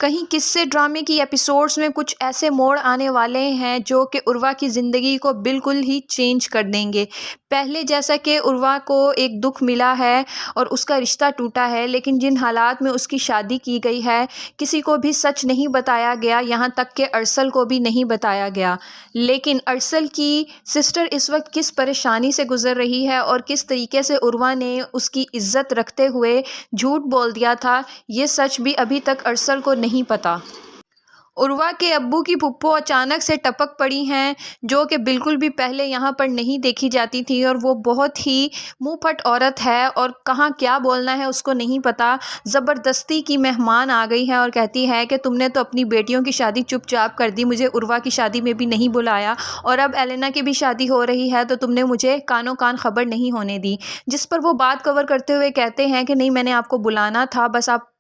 کہیں قصے ڈرامے کی ایپیسوڈز میں کچھ ایسے موڑ آنے والے ہیں جو کہ عروہ کی زندگی کو بالکل ہی چینج کر دیں گے۔ پہلے جیسا کہ عروہ کو ایک دکھ ملا ہے اور اس کا رشتہ ٹوٹا ہے، لیکن جن حالات میں اس کی شادی کی گئی ہے کسی کو بھی سچ نہیں بتایا گیا، یہاں تک کہ ارسل کو بھی نہیں بتایا گیا۔ لیکن ارسل کی سسٹر اس وقت کس پریشانی سے گزر رہی ہے اور کس طریقے سے عروہ نے اس کی عزت رکھتے ہوئے جھوٹ بول دیا تھا، یہ سچ بھی ابھی تک ارسل کو نہیں پتا۔ عروہ کے ابو کی پھپھو اچانک سے ٹپک پڑی ہیں، جو کہ بالکل بھی پہلے یہاں پر نہیں دیکھی جاتی تھی، اور وہ بہت ہی منہ پھٹ عورت ہے اور کہاں کیا بولنا ہے اس کو نہیں پتا۔ زبردستی کی مہمان آ گئی ہے اور کہتی ہے کہ تم نے تو اپنی بیٹیوں کی شادی چپ چاپ کر دی، مجھے عروہ کی شادی میں بھی نہیں بلایا، اور اب ایلینا کی بھی شادی ہو رہی ہے تو تم نے مجھے کانوں کان خبر نہیں ہونے دی۔ جس پر وہ بات کور کرتے ہوئے کہتے ہیں کہ نہیں، میں نے آپ کو بلانا تھا، بس آپ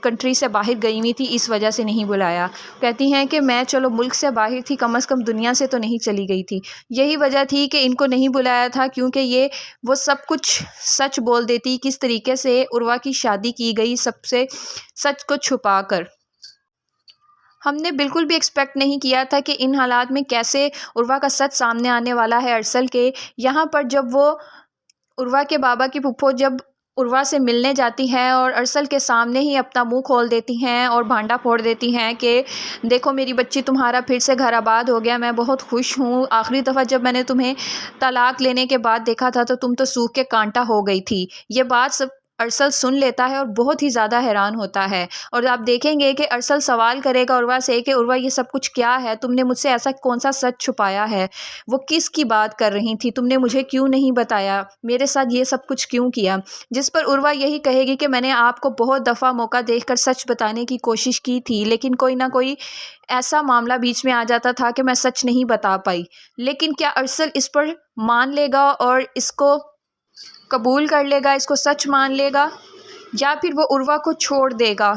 کنٹری سے باہر گئی ہوئی تھی، اس وجہ سے نہیں بلایا۔ کہتی ہیں کہ میں چلو ملک سے باہر تھی، کم از کم دنیا سے تو نہیں چلی گئی تھی۔ یہی وجہ تھی کہ ان کو نہیں بلایا تھا، کیونکہ وہ سب کچھ سچ بول دیتی، کس طریقے سے عروہ کی شادی کی گئی سب سے سچ کو چھپا کر۔ ہم نے بالکل بھی ایکسپیکٹ نہیں کیا تھا کہ ان حالات میں کیسے عروہ کا سچ سامنے آنے والا ہے ارسل کے۔ یہاں پر جب وہ عروہ کے بابا کی پھپھو جب عروہ سے ملنے جاتی ہے اور ارسل کے سامنے ہی اپنا منہ کھول دیتی ہیں اور بھانڈا پھوڑ دیتی ہیں کہ دیکھو میری بچی، تمہارا پھر سے گھر آباد ہو گیا، میں بہت خوش ہوں، آخری دفعہ جب میں نے تمہیں طلاق لینے کے بعد دیکھا تھا تو تم تو سوکھ کے کانٹا ہو گئی تھی۔ یہ بات سب ارسل سن لیتا ہے اور بہت ہی زیادہ حیران ہوتا ہے، اور آپ دیکھیں گے کہ ارسل سوال کرے گا عروہ سے کہ عروہ یہ سب کچھ کیا ہے، تم نے مجھ سے ایسا کون سا سچ چھپایا ہے، وہ کس کی بات کر رہی تھی، تم نے مجھے کیوں نہیں بتایا، میرے ساتھ یہ سب کچھ کیوں کیا۔ جس پر عروہ یہی کہے گی کہ میں نے آپ کو بہت دفعہ موقع دیکھ کر سچ بتانے کی کوشش کی تھی، لیکن کوئی نہ کوئی ایسا معاملہ بیچ میں آ جاتا تھا کہ میں سچ نہیں بتا پائی۔ لیکن کیا ارسل اس پر مان لے گا اور اس کو قبول کر لے گا، اس کو سچ مان لے گا، یا پھر وہ عروہ کو چھوڑ دے گا،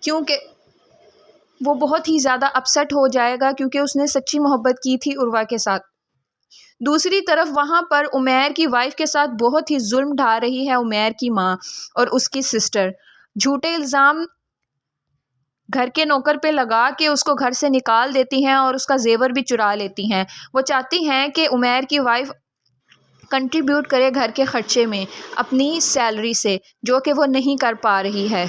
کیونکہ وہ بہت ہی زیادہ اپسیٹ ہو جائے گا کیونکہ اس نے سچی محبت کی تھی عروہ کے ساتھ۔ دوسری طرف وہاں پر عمیر کی وائف کے ساتھ بہت ہی ظلم ڈھا رہی ہے عمیر کی ماں اور اس کی سسٹر۔ جھوٹے الزام گھر کے نوکر پہ لگا کے اس کو گھر سے نکال دیتی ہیں اور اس کا زیور بھی چرا لیتی ہیں۔ وہ چاہتی ہیں کہ عمیر کی وائف کنٹریبیوٹ کرے گھر کے خرچے میں اپنی سیلری سے، جو کہ وہ نہیں کر پا رہی ہے۔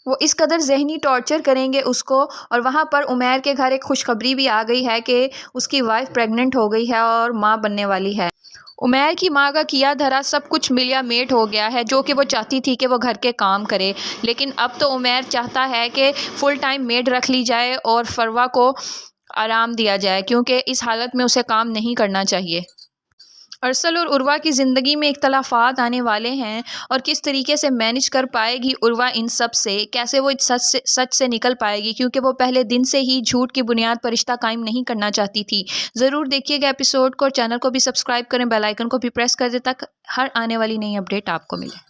وہ اس قدر ذہنی ٹارچر کریں گے اس کو، اور وہاں پر عمیر کے گھر ایک خوشخبری بھی آ گئی ہے کہ اس کی وائف پریگننٹ ہو گئی ہے اور ماں بننے والی ہے۔ عمیر کی ماں کا کیا دھرا سب کچھ ملیا میٹ ہو گیا ہے، جو کہ وہ چاہتی تھی کہ وہ گھر کے کام کرے، لیکن اب تو عمیر چاہتا ہے کہ فل ٹائم میڈ رکھ لی جائے اور فروہ کو آرام دیا جائے، کیونکہ اس حالت میں اسے کام نہیں کرنا چاہیے۔ ارسل اور عروہ کی زندگی میں اختلافات آنے والے ہیں، اور کس طریقے سے مینج کر پائے گی عروہ ان سب سے، کیسے وہ سچ سے نکل پائے گی، کیونکہ وہ پہلے دن سے ہی جھوٹ کی بنیاد پر رشتہ قائم نہیں کرنا چاہتی تھی۔ ضرور دیکھیے گا ایپیسوڈ کو، اور چینل کو بھی سبسکرائب کریں، بیل آئیکن کو بھی پریس کر دیں تاکہ ہر آنے والی نئی اپڈیٹ آپ کو ملے۔